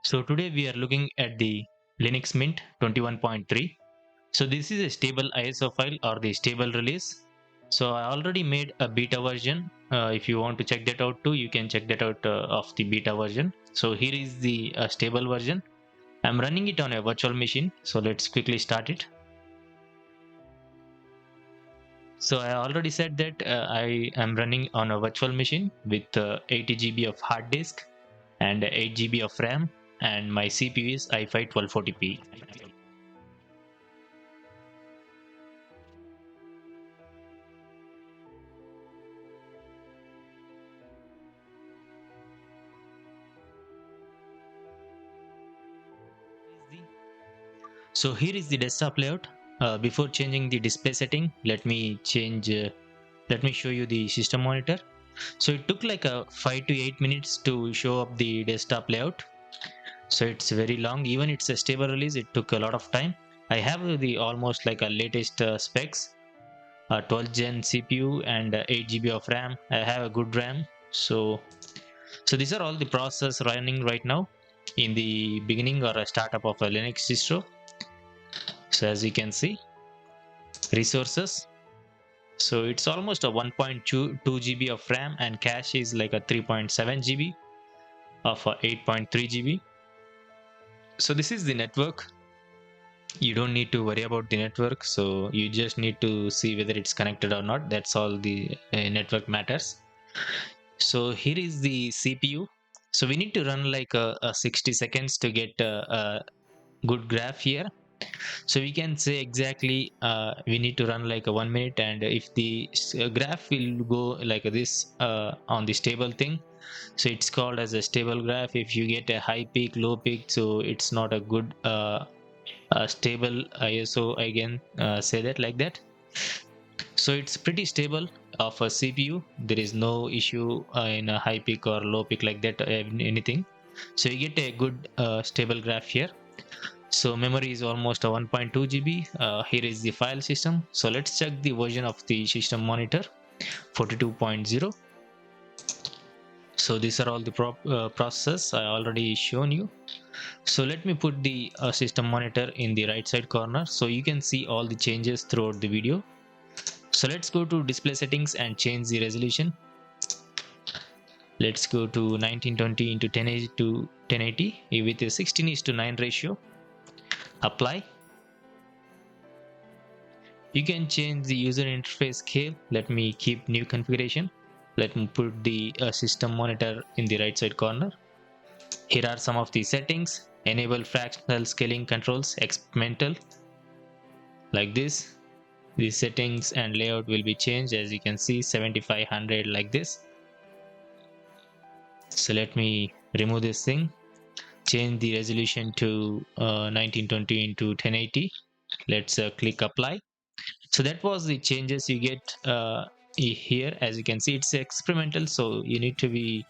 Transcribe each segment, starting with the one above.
So today we are looking at the Linux Mint 21.3. So this is a stable ISO file or the stable release. So I already made a beta version. If you want to check that out too, you can check that out of the beta version. So here is the stable version. I'm running it on a virtual machine. So let's quickly start it. So I already said that I am running on a virtual machine with 80 GB of hard disk and 8 GB of RAM, and my CPU is i5 1240p. So here is the desktop layout. Before changing the display setting, let me show you the system monitor. So it took like a 5 to 8 minutes to show up the desktop layout. So it's very long. Even it's a stable release, it took a lot of time. I have the almost like a latest specs, 12 gen CPU and 8 GB of RAM. I have a good RAM. So these are all the process running right now in the beginning or a startup of a Linux distro. So as you can see, resources. So it's almost a 1.2 GB of RAM, and cache is like a 3.7 GB of 8.3 GB. So this is the network. You don't need to worry about the network, so you just need to see whether it's connected or not. That's all the network matters. So here is the CPU. So we need to run like a 60 seconds to get a good graph here. So we can say exactly we need to run like a 1 minute, and if the graph will go like this on the stable thing, so it's called as a stable graph. If you get a high peak, low peak, so it's not a good stable ISO. Again, say that like that. So it's pretty stable of a CPU. There is no issue in a high peak or low peak like that, anything. So you get a good stable graph here. So memory is almost a 1.2 GB. Here is the file system. So let's check the version of the system monitor, 42.0. So these are all the processes I already shown you. So let me put the system monitor in the right side corner so you can see all the changes throughout the video. So let's go to display settings and change the resolution. Let's go to 1920 into 1080 to 1080 with a 16:9 ratio. Apply. You can change the user interface scale. Let me keep new configuration. Let me put the system monitor in the right side corner. Here are some of the settings. Enable fractional scaling controls, experimental, like this. The settings and layout will be changed, as you can see, 7500 like this. So let me remove this thing. Change the resolution to 1920 into 1080. Let's click apply. So that was the changes you get here. As you can see, it's experimental, so you need to be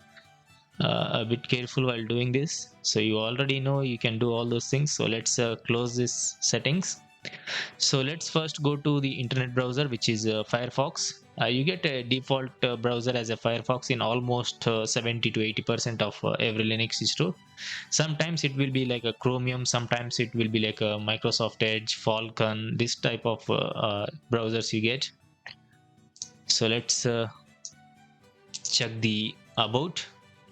a bit careful while doing this. So you already know you can do all those things. So let's close this settings. So let's first go to the internet browser, which is Firefox. You get a default browser as a Firefox in almost 70 to 80% of every Linux distro. Sometimes it will be like a Chromium, sometimes it will be like a Microsoft Edge, Falcon, this type of browsers you get. So let's check the about.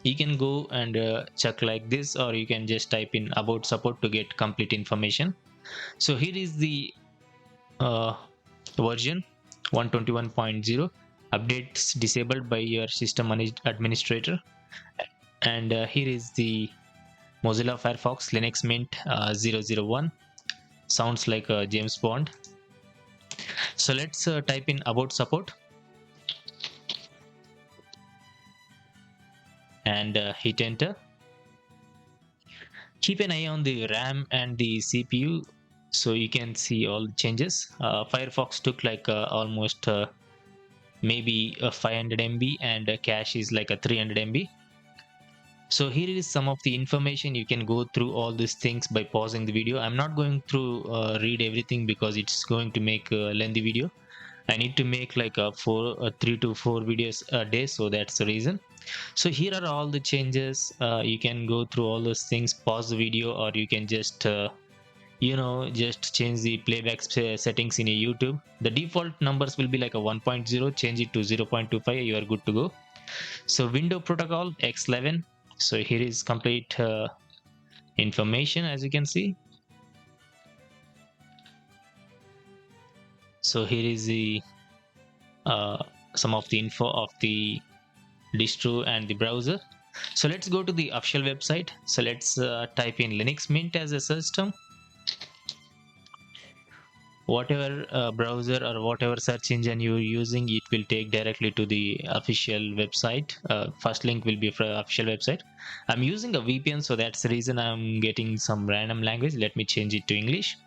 You can go and check like this, or you can just type in about support to get complete information. So here is the version 121.0. Updates disabled by your system administrator. And here is the Mozilla Firefox Linux Mint 001. Sounds like James Bond. So let's type in about support and hit enter. Keep an eye on the RAM and the CPU so you can see all the changes. Firefox took like almost maybe 500 MB, and cache is like a 300 MB. So here is some of the information. You can go through all these things by pausing the video. I'm not going to read everything because it's going to make a lengthy video. I need to make like 3 to 4 videos a day, so that's the reason. So here are all the changes. You can go through all those things, pause the video, or you can just just change the playback settings in a YouTube. The default numbers will be like a 1.0, change it to 0.25, you are good to go. So window protocol X11. So here is complete information, as you can see. So here is the uh, some of the info of the distro and the browser. So let's go to the official website. So let's type in Linux Mint as a system. Whatever browser or whatever search engine you're using, it will take directly to the official website. First link will be for official website. I'm using a VPN, so that's the reason I'm getting some random language. Let me change it to English.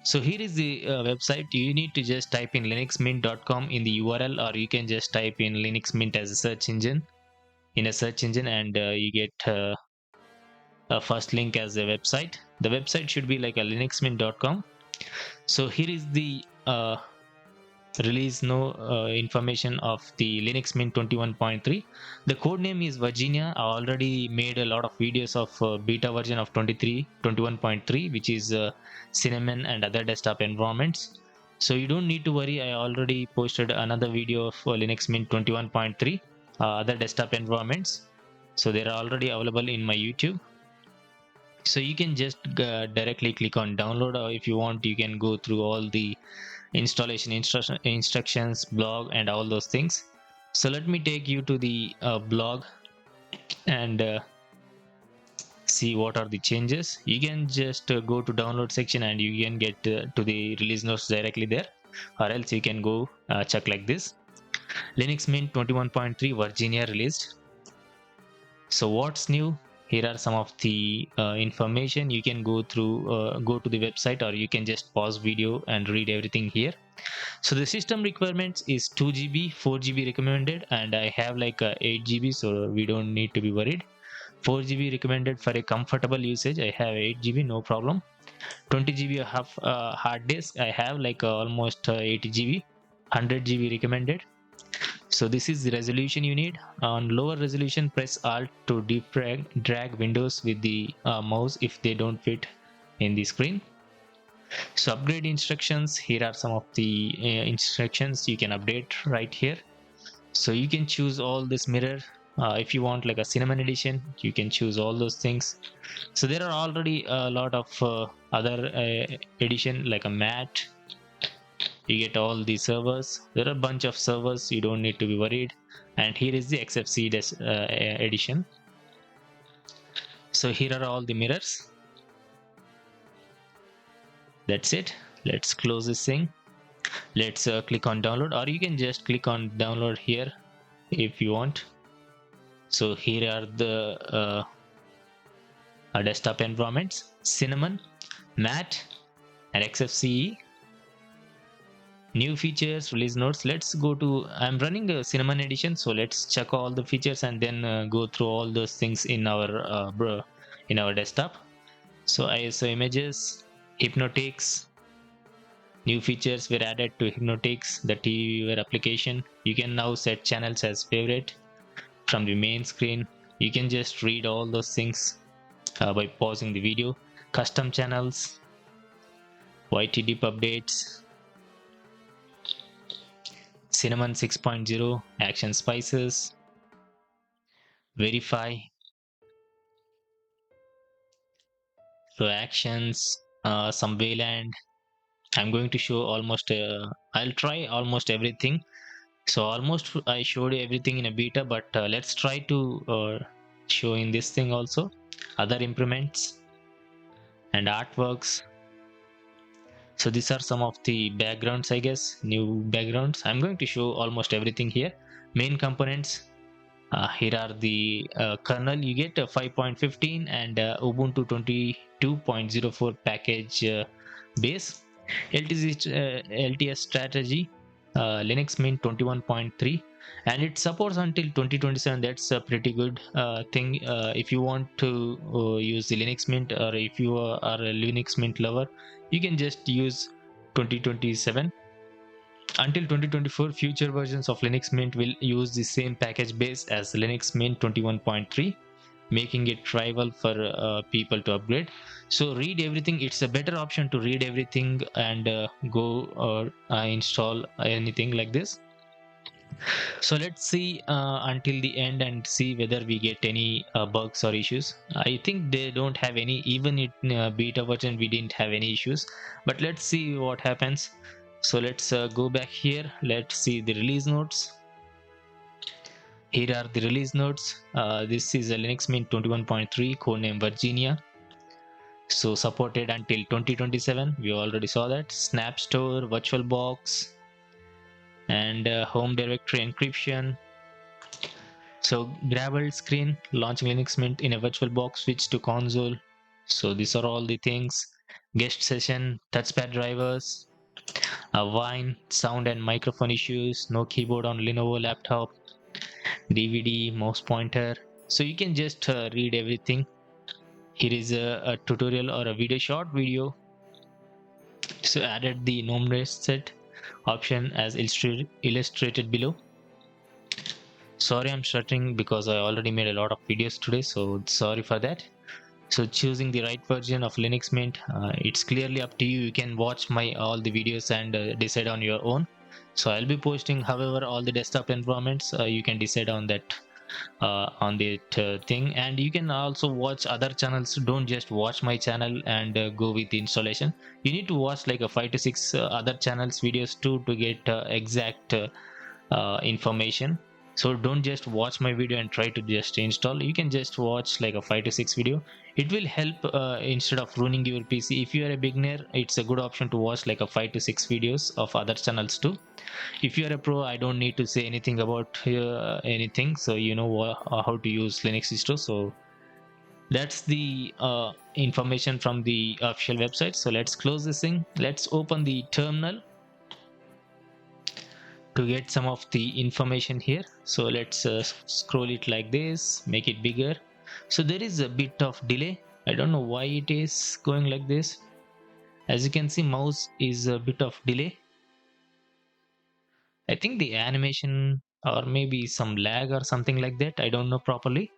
So here is the website. You need to just type in linuxmint.com in the URL, or you can just type in Linux Mint as a search engine in a search engine, and you get a first link as a website. The website should be like a linuxmint.com. So here is the release no information of the Linux Mint 21.3. The code name is Virginia. I already made a lot of videos of beta version of 21.3, which is Cinnamon and other desktop environments. So you don't need to worry. I already posted another video of Linux Mint 21.3, other desktop environments. So they are already available in my YouTube. So you can just directly click on download, or if you want, you can go through all the installation instructions, blog, and all those things. So let me take you to the blog and see what are the changes. You can just go to download section and you can get to the release notes directly there, or else you can go check like this: Linux Mint 21.3 Virginia released. So what's new? Here are some of the information. You can go through, go to the website, or you can just pause video and read everything here. So the system requirements is 2 GB, 4 GB recommended, and I have like 8 GB, so we don't need to be worried. 4 GB recommended for a comfortable usage. I have 8 GB, no problem. 20 GB hard disk. I have like almost 80 GB. 100 GB recommended. So this is the resolution you need. On lower resolution, press Alt to drag windows with the mouse if they don't fit in the screen. So upgrade instructions, here are some of the instructions you can update right here. So you can choose all this mirror. If you want like a cinnamon edition, you can choose all those things. So there are already a lot of other edition like a matte. You get all the servers. There are a bunch of servers, you don't need to be worried. And here is the XFC edition. So here are all the mirrors. That's it. Let's close this thing. Let's click on download, or you can just click on download here if you want. So here are the desktop environments: Cinnamon, Matte, and XFCE. New features, release notes. Let's go to, I'm running a Cinnamon edition, so let's check all the features and then go through all those things in our desktop. So ISO images, Hypnotics. New features were added to Hypnotics, the TV viewer application. You can now set channels as favorite from the main screen. You can just read all those things by pausing the video. Custom channels, YTDP updates, Cinnamon 6.0, Action Spices, Verify. So actions, some Wayland. I'm going to show almost, I'll try almost everything. So almost I showed everything in a beta, but let's try to show in this thing also. Other improvements and artworks. So these are some of the backgrounds, I guess, new backgrounds. I'm going to show almost everything here. Main components. Here are the kernel. You get 5.15 and Ubuntu 22.04 package base. LTS strategy, Linux Mint 21.3, and it supports until 2027. That's a pretty good thing. If you want to use the Linux Mint, or if you are a Linux Mint lover, you can just use 2027. Until 2024, future versions of Linux Mint will use the same package base as Linux Mint 21.3, making it trivial for people to upgrade. So read everything. It's a better option to read everything and go or install anything like this. So let's see until the end and see whether we get any bugs or issues. I think they don't have any, even in beta version we didn't have any issues, but let's see what happens. So let's go back here. Let's see the release notes. Here are the release notes. This is a Linux Mint 21.3, codename Virginia. So supported until 2027. We already saw that. Snap Store, VirtualBox, and home directory encryption. So grabbled screen, launching Linux Mint in a VirtualBox, switch to console. So these are all the things. Guest session, touchpad drivers, a Wine, sound and microphone issues, no keyboard on Lenovo laptop, DVD, mouse pointer. So you can just read everything. Here is a tutorial or a video, short video. So added the numerator set option as illustrated below. Sorry, I'm stuttering because I already made a lot of videos today, so sorry for that. So choosing the right version of Linux Mint, it's clearly up to you. You can watch my all the videos and decide on your own. So I'll be posting, however, all the desktop environments. You can decide on that thing, and you can also watch other channels. Don't just watch my channel and go with the installation. You need to watch like a 5 to 6 other channels videos too to get exact information. So don't just watch my video and try to just install. You can just watch like a 5 to 6 video. It will help instead of ruining your PC. If you are a beginner, it's a good option to watch like a 5 to 6 videos of other channels too. If you are a pro, I don't need to say anything about anything, so you know how to use Linux distro. So that's the information from the official website. So let's close this thing. Let's open the terminal to get some of the information here. So let's scroll it like this, make it bigger. So there is a bit of delay. I don't know why it is going like this. As you can see, mouse is a bit of delay. I think the animation or maybe some lag or something like that. I don't know properly.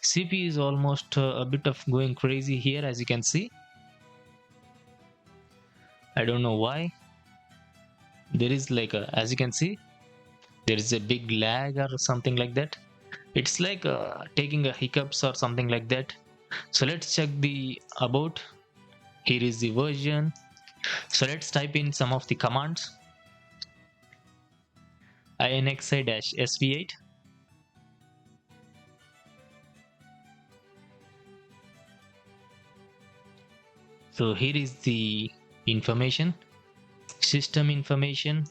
CPU is almost a bit of going crazy here, as you can see. I don't know why. There is like a, as you can see, there is a big lag or something like that. It's like taking a hiccups or something like that. So let's check the about. Here is the version. So let's type in some of the commands. inxi-sv8. So here is the information, system information,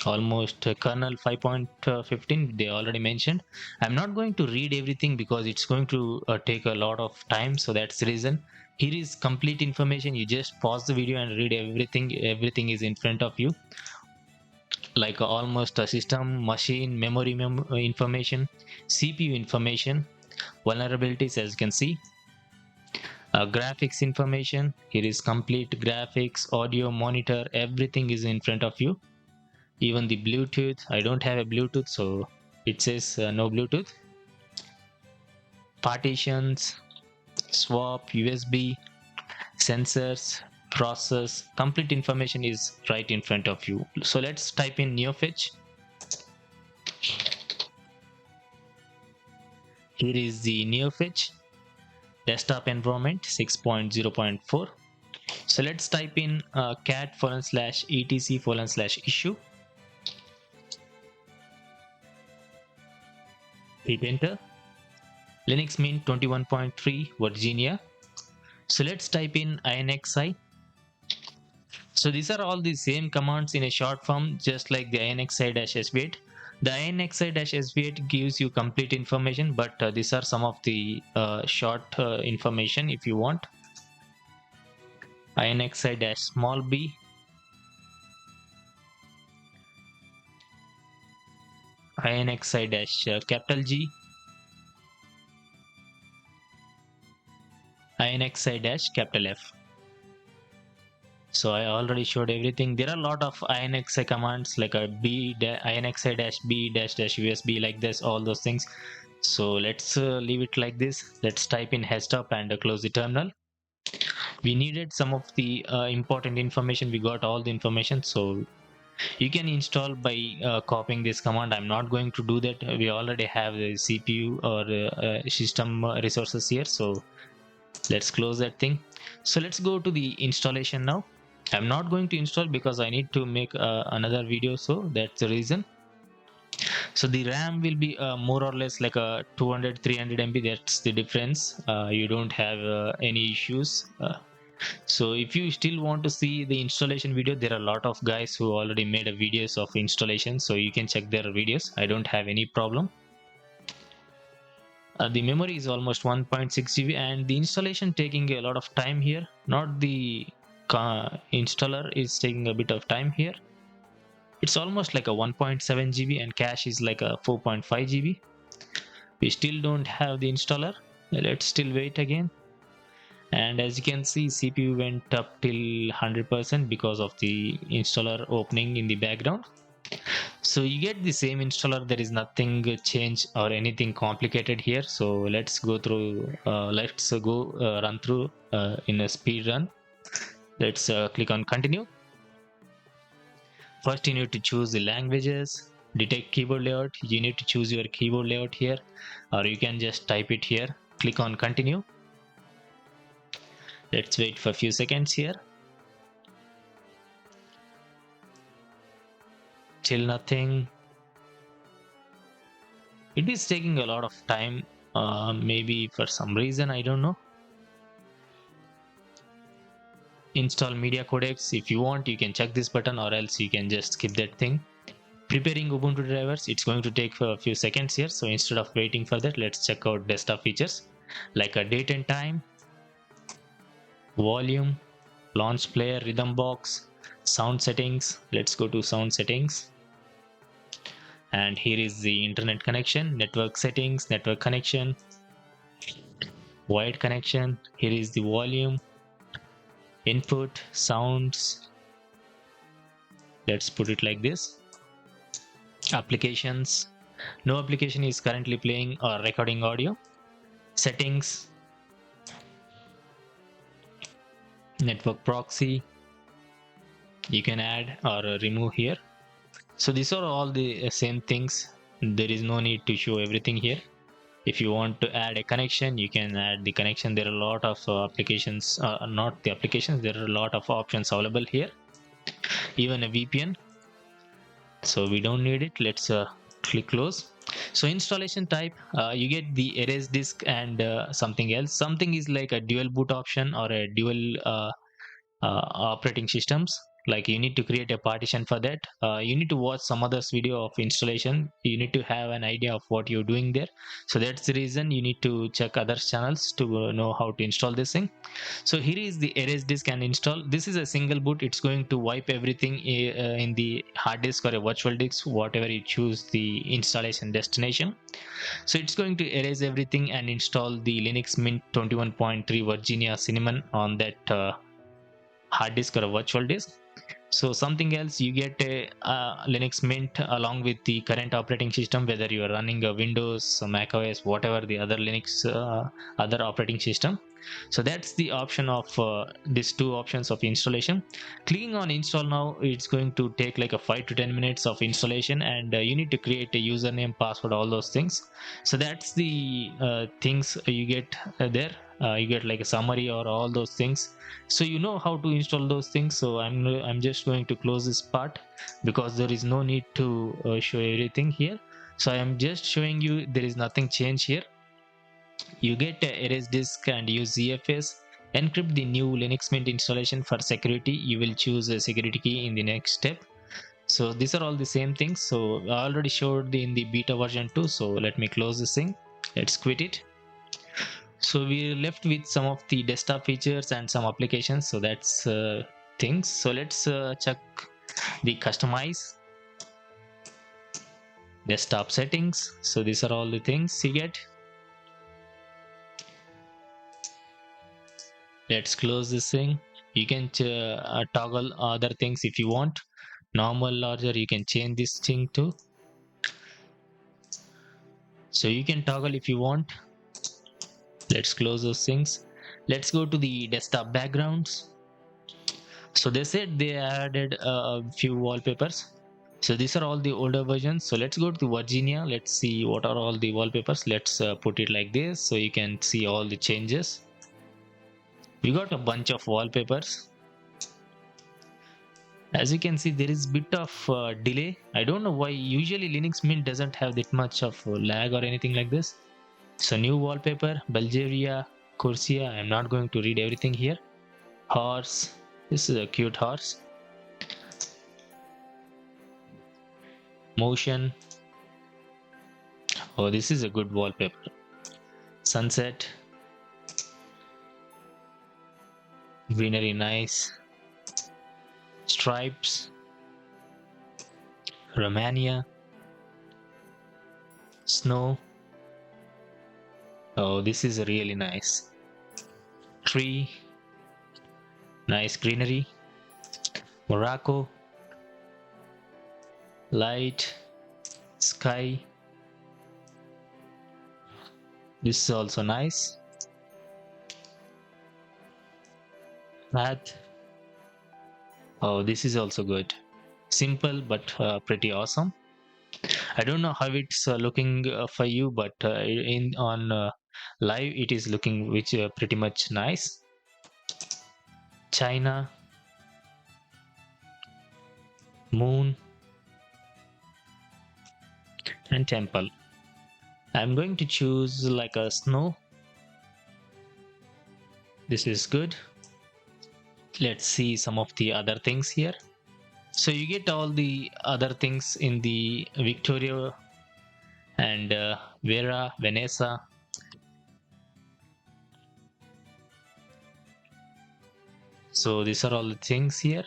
almost kernel 5.15 they already mentioned. I'm not going to read everything because it's going to take a lot of time, so that's the reason. Here is complete information. You just pause the video and read everything. Everything is in front of you, like almost a system, machine, memory information, CPU information, vulnerabilities, as you can see. Graphics information. Here is complete graphics, audio, monitor, everything is in front of you. Even the Bluetooth. I don't have a Bluetooth, so it says no Bluetooth. Partitions, swap, USB, sensors, process, complete information is right in front of you. So let's type in neofetch. Here is the neofetch desktop environment 6.0.4. So let's type in cat:/etc/issue. Hit enter. Linux Mint 21.3 Virginia. So let's type in inxi. So these are all the same commands in a short form, just like the inxi-sv8. The inxi-sv8 gives you complete information, but these are some of the short information if you want. inxi-small b, inxi-capital G, inxi-capital F. So I already showed everything. There are a lot of inxa commands like a inxa -b -usb, like this, all those things. So let's leave it like this. Let's type in htop and close the terminal. We needed some of the important information. We got all the information, so you can install by copying this command. I'm not going to do that. We already have the cpu or system resources here, so let's close that thing. So let's go to the installation now. I'm not going to install because I need to make another video, so that's the reason. So the RAM will be more or less like a 200 300 MB. That's the difference. You don't have any issues. So if you still want to see the installation video, there are a lot of guys who already made a videos of installation, so you can check their videos. I don't have any problem. The memory is almost 1.6 GB and the installation taking a lot of time here. Not the installer is taking a bit of time here. It's almost like a 1.7 GB and cache is like a 4.5 GB. We still don't have the installer. Let's still wait again. And as you can see, CPU went up till 100% because of the installer opening in the background. So you get the same installer. There is nothing change or anything complicated here. So let's go through, run through in a speed run. Let's click on continue. First you need to choose the languages. Detect keyboard layout. You need to choose your keyboard layout here, or you can just type it here. Click on continue. Let's wait for a few seconds here. Still nothing. It is taking a lot of time, maybe for some reason, I don't know. Install media codecs. If you want, you can check this button, or else you can just skip that thing. Preparing Ubuntu drivers, it's going to take for a few seconds here, so instead of waiting for that, let's check out desktop features like a date and time, volume, launch player, rhythm box, sound settings. Let's go to sound settings, and here is the internet connection, network settings, network connection, wired connection. Here is the volume, input, sounds. Let's put it like this. Applications, no application is currently playing or recording audio. Settings, network proxy, you can add or remove here. So these are all the same things. There is no need to show everything here. If you want to add a connection, you can add the connection. There are a lot of applications, not the applications, there are a lot of options available here, even a VPN. So we don't need it. Let's click close. So installation type, you get the erase disk and something else. Something is like a dual boot option or a dual operating systems. Like you need to create a partition for that. You need to watch some others video of installation. You need to have an idea of what you're doing there. So that's the reason you need to check other channels to know how to install this thing. So here is the erase disk and install. This is a single boot. It's going to wipe everything in the hard disk or a virtual disk, whatever you choose the installation destination. So it's going to erase everything and install the Linux Mint 21.3 Virginia Cinnamon on that hard disk or a virtual disk. So something else, you get a Linux Mint along with the current operating system, whether you are running a Windows, Mac OS, whatever the other Linux, other operating system. So that's the option of these two options of installation. Clicking on install now, it's going to take like a 5 to 10 minutes of installation, and you need to create a username, password, all those things. So that's the things you get there. You get like a summary or all those things, so you know how to install those things. So I'm just going to close this part because there is no need to show everything here. So I am just showing you there is nothing changed here. You get a erase disk and use ZFS. Encrypt the new Linux Mint installation. For security, you will choose a security key in the next step. So these are all the same things. So I already showed in the beta version 2. So let me close this thing. Let's quit it. So we're left with some of the desktop features and some applications. So that's things. So let's check the customize, desktop settings. So these are all the things you get. Let's close this thing. You can toggle other things if you want. Normal, larger, you can change this thing too. So you can toggle if you want. Let's close those things. Let's go to the desktop backgrounds. So they said they added a few wallpapers. So these are all the older versions. So let's go to Virginia. Let's see what are all the wallpapers. Let's put it like this so you can see all the changes. We got a bunch of wallpapers. As you can see, there is bit of delay. I don't know why. Usually Linux Mint doesn't have that much of lag or anything like this. So new wallpaper, Bulgaria, Corsia. I'm not going to read everything here. Horse. This is a cute horse. Motion. Oh, this is a good wallpaper. Sunset. Greenery, nice. Stripes. Romania. Snow. Oh, this is really nice. Tree. Nice greenery. Morocco. Light. Sky. This is also nice. Path. Oh, this is also good. Simple but pretty awesome. I don't know how it's looking for you, but in on live it is looking which pretty much nice. China, moon, and temple. I'm going to choose like a snow. This is good. Let's see some of the other things here. So you get all the other things in the Victoria and Vera, Vanessa. So these are all the things here.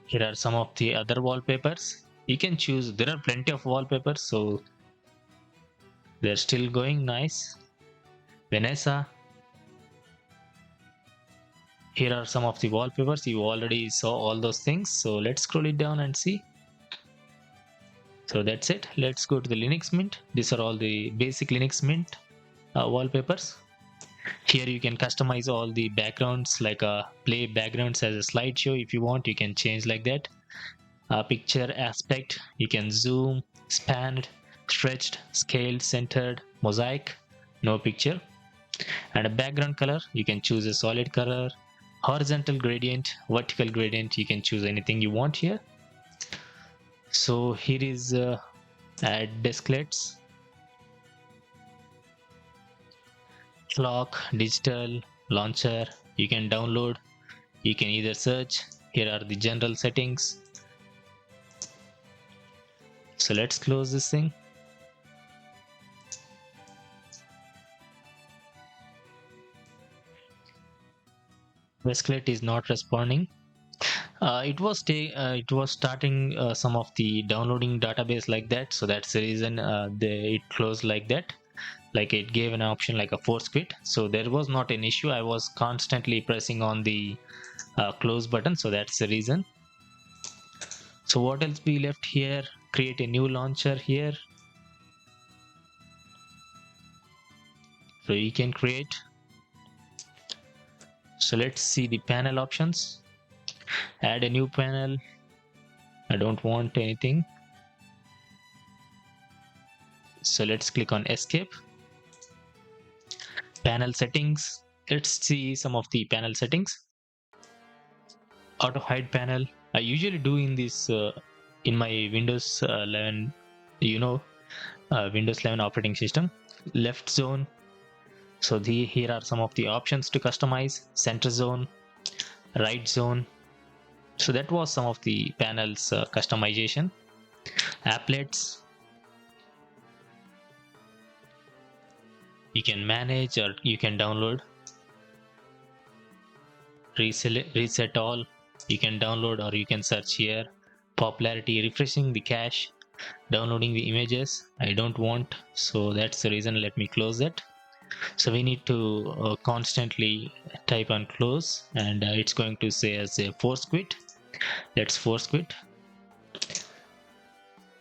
Here are some of the other wallpapers. You can choose. There are plenty of wallpapers, so they're still going nice. Vanessa. Here are some of the wallpapers. You already saw all those things. So let's scroll it down and see. So that's it. Let's go to the Linux Mint. These are all the basic Linux Mint wallpapers. Here you can customize all the backgrounds, like play backgrounds as a slideshow. If you want, you can change like that. Picture aspect, you can zoom, spanned, stretched, scaled, centered, mosaic, no picture. And a background color, you can choose a solid color, horizontal gradient, vertical gradient. You can choose anything you want here. So here is add Desklets, clock, digital, launcher. You can download, you can either search. Here are the general settings. So let's close this thing. Desklet is not responding. It was starting some of the downloading database like that, so that's the reason it closed like that. Like it gave an option like a force quit. So there was not an issue. I was constantly pressing on the close button, so that's the reason. So what else we left here? Create a new launcher here. So you can create. So let's see the panel options. Add a new panel. I don't want anything. So let's click on escape. Panel settings. Let's see some of the panel settings. Auto hide panel. I usually do in this in my Windows 11, Windows 11 operating system. Left zone. So here are some of the options to customize. Center zone, right zone. So that was some of the panels customization. Applets. You can manage or you can download. Reset all. You can download or you can search here. Popularity, refreshing the cache, downloading the images. I don't want, so that's the reason. Let me close it. So we need to constantly type on close, and it's going to say as a force quit. Let's force quit.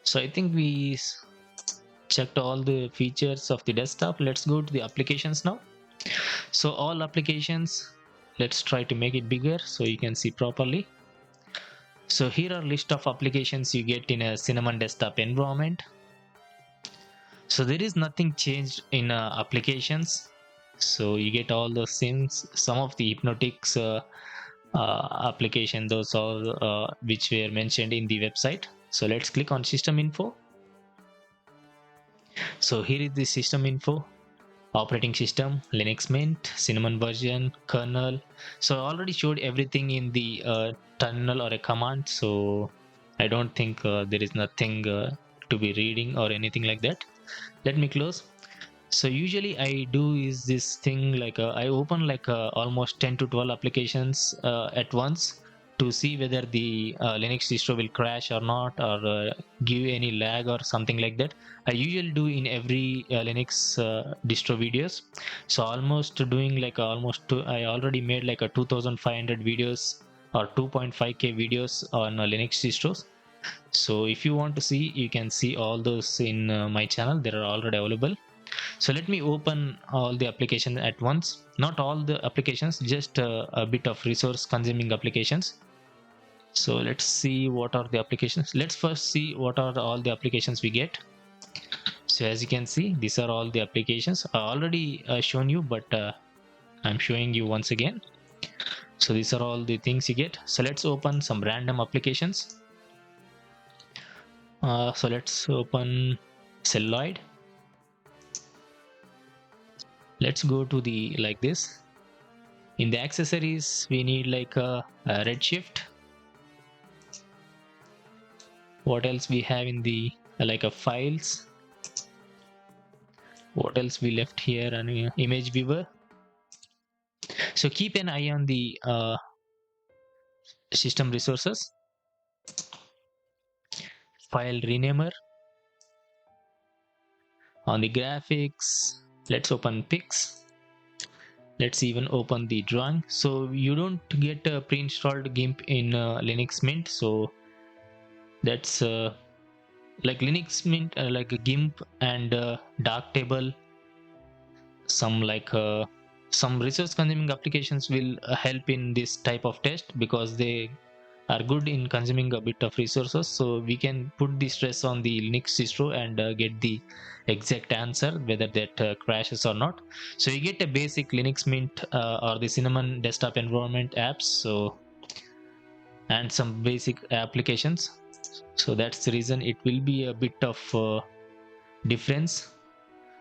So I think we checked all the features of the desktop. Let's go to the applications now. So all applications, let's try to make it bigger so you can see properly. So here are list of applications you get in a Cinnamon desktop environment. So there is nothing changed in applications. So you get all the same, some of the hypnotics application, those all which were mentioned in the website. So let's click on system info. So here is the system info: operating system, Linux Mint, Cinnamon version, kernel. So I already showed everything in the terminal or a command, so I don't think there is nothing to be reading or anything like that. Let me close. So usually I do is this thing like I open like almost 10 to 12 applications at once to see whether the Linux distro will crash or not, or give any lag or something like that. I usually do in every Linux distro videos. So almost doing like I already made like a 2500 videos or 2.5k videos on Linux distros. So if you want to see, you can see all those in my channel. They are already available. So let me open all the applications at once. Not all the applications, just a bit of resource consuming applications. So let's see what are the applications. Let's first see what are all the applications we get. So as you can see, these are all the applications. I already shown you, but I'm showing you once again. So these are all the things you get. So let's open some random applications. So let's open Celluloid. Let's go to the like this. In the accessories, we need like a Redshift. What else we have in the like a files? What else we left here? An image viewer. So keep an eye on the system resources. File renamer. On the graphics, let's open pics. Let's even open the drawing. So you don't get a pre-installed GIMP in Linux Mint. So that's like Linux Mint, like a GIMP and Darktable. Some resource consuming applications will help in this type of test because they are good in consuming a bit of resources, so we can put the stress on the Linux distro and get the exact answer whether that crashes or not. So you get a basic Linux Mint or the Cinnamon desktop environment apps, so and some basic applications. So that's the reason it will be a bit of difference.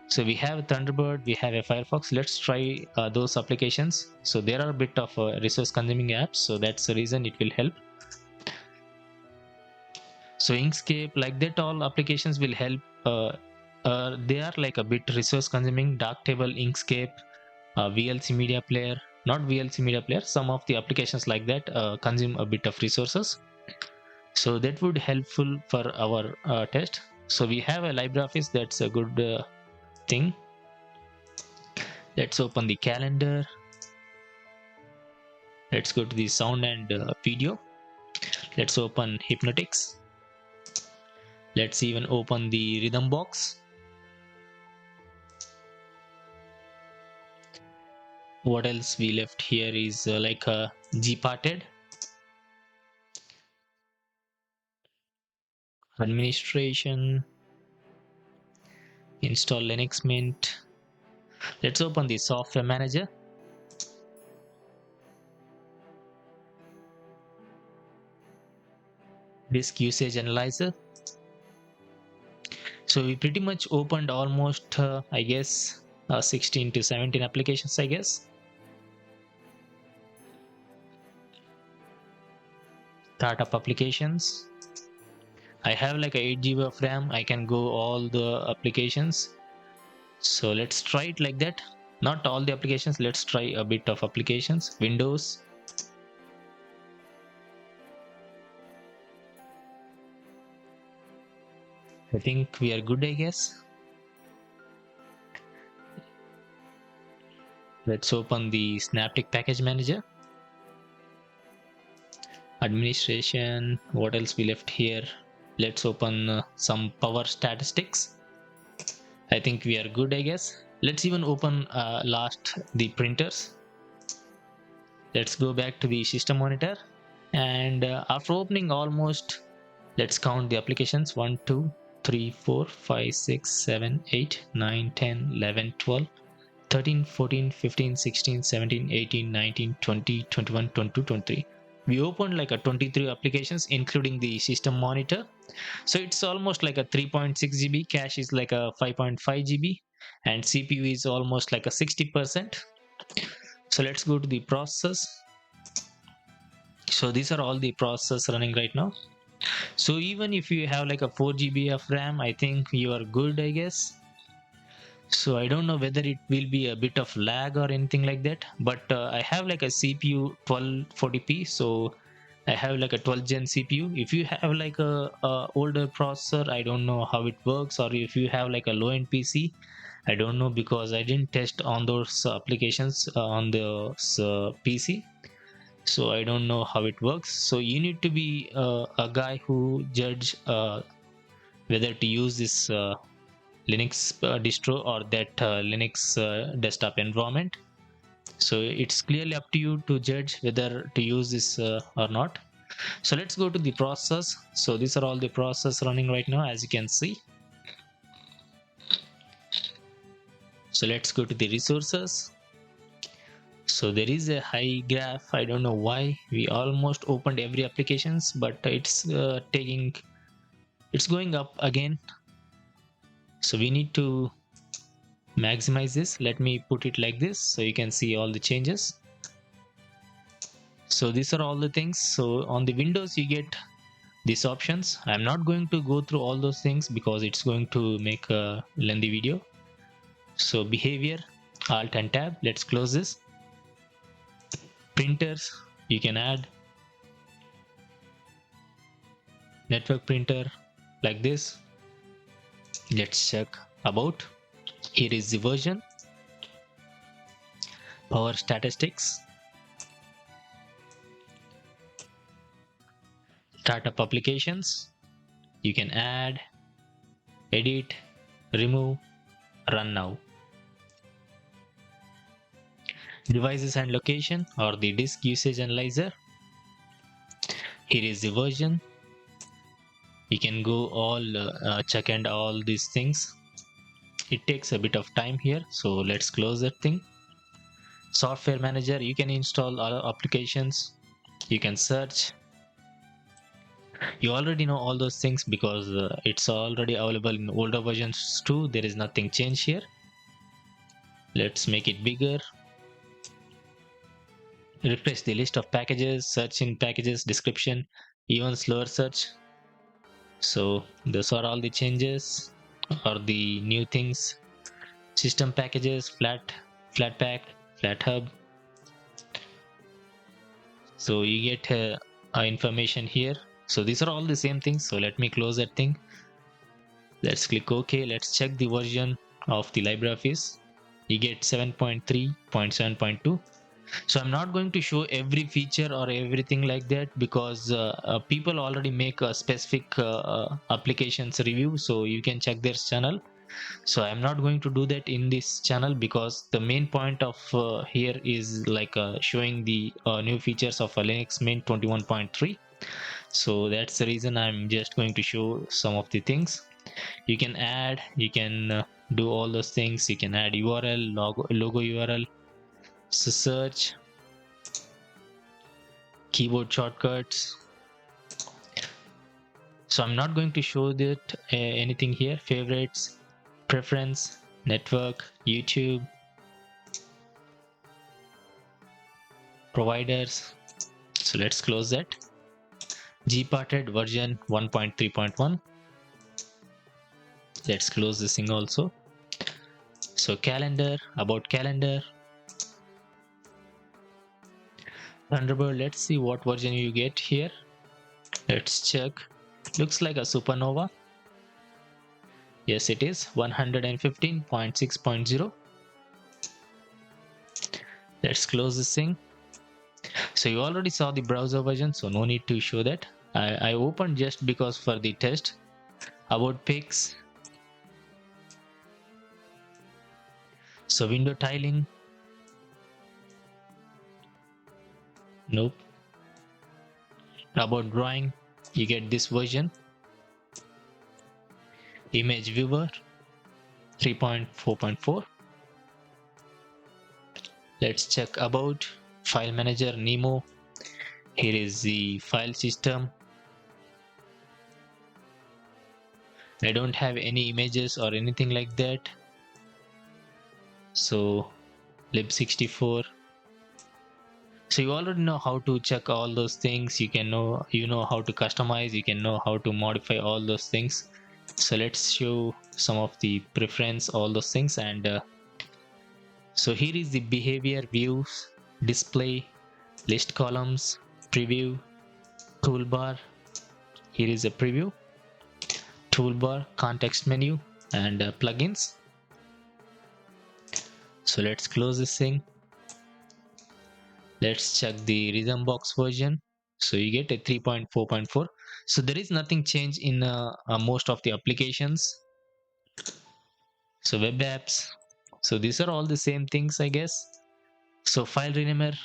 So we have a Thunderbird, we have a Firefox. Let's try those applications. So there are a bit of resource consuming apps, so that's the reason it will help. So Inkscape, like that, all applications will help. They are like a bit resource consuming. Darktable, Inkscape, VLC Media Player, not VLC Media Player. Some of the applications like that consume a bit of resources. So that would helpful for our test. So we have a LibreOffice, that's a good thing. Let's open the calendar. Let's go to the sound and video. Let's open Hypnotics. Let's even open the rhythm box. What else we left here is like a Gparted. Administration. Install Linux Mint. Let's open the software manager. Disk usage analyzer. So we pretty much opened almost I guess 16 to 17 applications, I guess. Startup applications. I have like a 8 GB of RAM. I can go all the applications. So let's try it like that. Not all the applications. Let's try a bit of applications. Windows. I think we are good, I guess. Let's open the Synaptic Package Manager. Administration, what else we left here? Let's open some power statistics. I think we are good, I guess. Let's even open last the printers. Let's go back to the system monitor, and after opening almost, let's count the applications: 1 2 3 4 5 6 7 8 9 10 11 12 13 14 15 16 17 18 19 20 21 22 23. We opened like a 23 applications including the system monitor. So it's almost like a 3.6 GB, cache is like a 5.5 GB, and CPU is almost like a 60%. So let's go to the process. So these are all the process running right now. So even if you have like a 4 GB of RAM, I think you are good, I guess. So I don't know whether it will be a bit of lag or anything like that, but I have like a CPU 1240p, so I have like a 12 gen CPU. If you have like a older processor, I don't know how it works, or if you have like a low end PC, I don't know because I didn't test on those applications on the PC, so I don't know how it works. So you need to be a guy who judge whether to use this Linux distro or that Linux desktop environment. So it's clearly up to you to judge whether to use this or not. So let's go to the process. So these are all the process running right now, as you can see. So let's go to the resources. So there is a high graph. I don't know why. We almost opened every applications, but it's going up again. So we need to maximize this. Let me put it like this so you can see all the changes. So these are all the things. So on the Windows you get these options. I'm not going to go through all those things because it's going to make a lengthy video. So behavior, alt and tab. Let's close this. Printers, you can add network printer like this. Let's check about. Here is the version, power statistics, startup applications. You can add, edit, remove, run now. Devices and location, or the disk usage analyzer. Here is the version. You can go all check and all these things. It takes a bit of time here, so let's close that thing. Software manager, you can install other applications, you can search. You already know all those things because it's already available in older versions too. There is nothing changed here. Let's make it bigger. Refresh the list of packages, search in packages, description, even slower search. So those are all the changes or the new things. System packages, flatpak, flathub. So you get information here. So these are all the same things. So let me close that thing. Let's click OK. Let's check the version of the LibreOffice. You get 7.3.7.2. So I'm not going to show every feature or everything like that because people already make a specific applications review, so you can check their channel. So I'm not going to do that in this channel because the main point of here is like showing the new features of Linux Mint 21.3. So that's the reason I'm just going to show some of the things. You can add, you can do all those things. You can add URL, logo URL, search, keyboard shortcuts. So I'm not going to show that anything here. Favorites, preference, network, YouTube, providers. So let's close that. Gparted version 1.3.1. Let's close this thing also. So calendar, about calendar. Thunderbird, let's see what version you get here. Let's check. Looks like a supernova. Yes, it is 115.6.0. Let's close this thing. So you already saw the browser version, so no need to show that. I opened just because for the test. About pics. So window tiling. Nope. About drawing. You get this version. Image viewer 3.4.4. Let's check about file manager Nemo. Here is the file system. I don't have any images or anything like that. So lib64. So you already know how to check all those things. You know how to customize, you can know how to modify all those things. So let's show some of the preference, all those things. And so here is the behavior, views, display, list columns, preview, toolbar. Here is a preview, toolbar, context menu, and plugins. So let's close this thing. Let's check the rhythm box version. So you get a 3.4.4. So there is nothing changed in most of the applications. So web apps. So these are all the same things, I guess. So file renamer,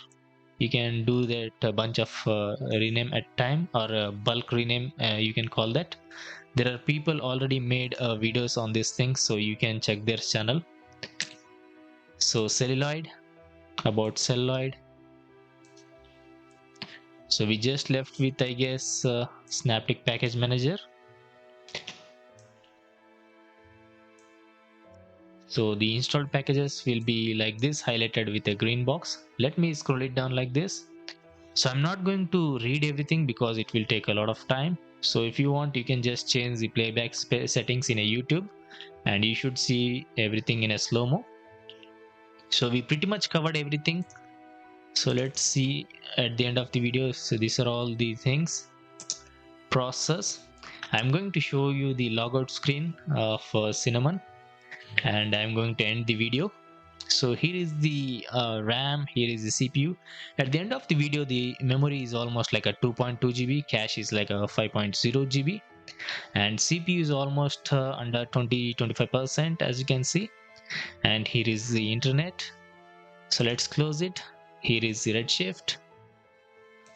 you can do that a bunch of rename at time, or bulk rename, you can call that. There are people already made videos on this thing, so you can check their channel. So celluloid, about celluloid. So we just left with, I guess, Synaptic Package Manager. So the installed packages will be like this, highlighted with a green box. Let me scroll it down like this. So I'm not going to read everything because it will take a lot of time. So if you want, you can just change the playback settings in a YouTube, and you should see everything in a slow-mo. So we pretty much covered everything. So let's see at the end of the video. So these are all the things. Process. I'm going to show you the logout screen of Cinnamon, and I'm going to end the video. So here is the RAM, here is the CPU. At the end of the video, the memory is almost like a 2.2 GB, cache is like a 5.0 GB, and CPU is almost under 20-25%, as you can see. And here is the internet. So let's close it. Here is the Redshift.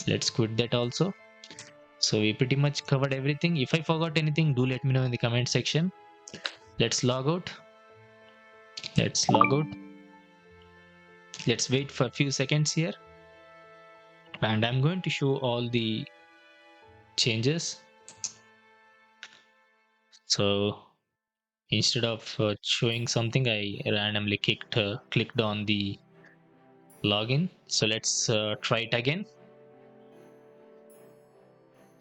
Let's quit that also. So we pretty much covered everything. If I forgot anything, do let me know in the comment section. Let's log out. Let's log out. Let's wait for a few seconds here, and I'm going to show all the changes. So instead of showing something, I randomly clicked on the login. So let's try it again.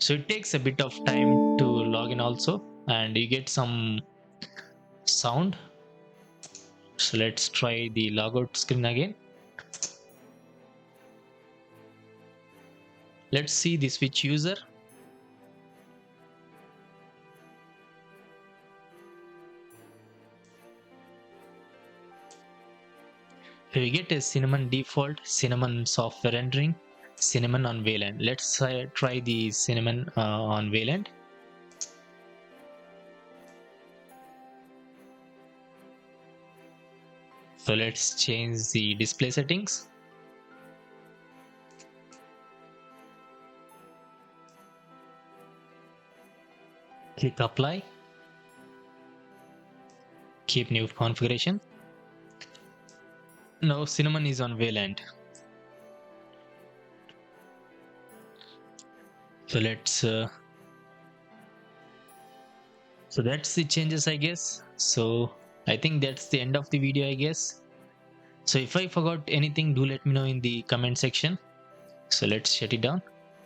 So it takes a bit of time to log in also, and you get some sound. So let's try the logout screen again. Let's see the switch user. We get a Cinnamon default, Cinnamon software rendering, Cinnamon on Wayland. Let's try the Cinnamon on Wayland. So let's change the display settings. Click apply. Keep new configuration. Now Cinnamon is on Wayland. So let's so that's the changes, I guess. So I think that's the end of the video, I guess. So if I forgot anything, do let me know in the comment section. So let's shut it down.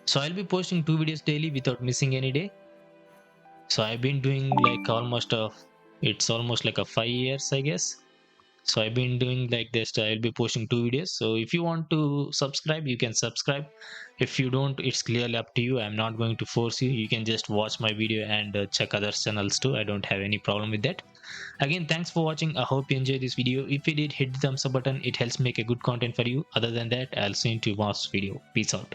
So I'll be posting 2 videos daily without missing any day. So I've been doing like it's almost like a 5 years, I guess. So I've been doing like this. I'll be posting 2 videos. So if you want to subscribe, you can subscribe. If you don't, it's clearly up to you. I'm not going to force you. You can just watch my video and check other channels too. I don't have any problem with that. Again, thanks for watching. I hope you enjoyed this video. If you did, hit the thumbs up button. It helps make a good content for you. Other than that, I'll see you in tomorrow's video. Peace out.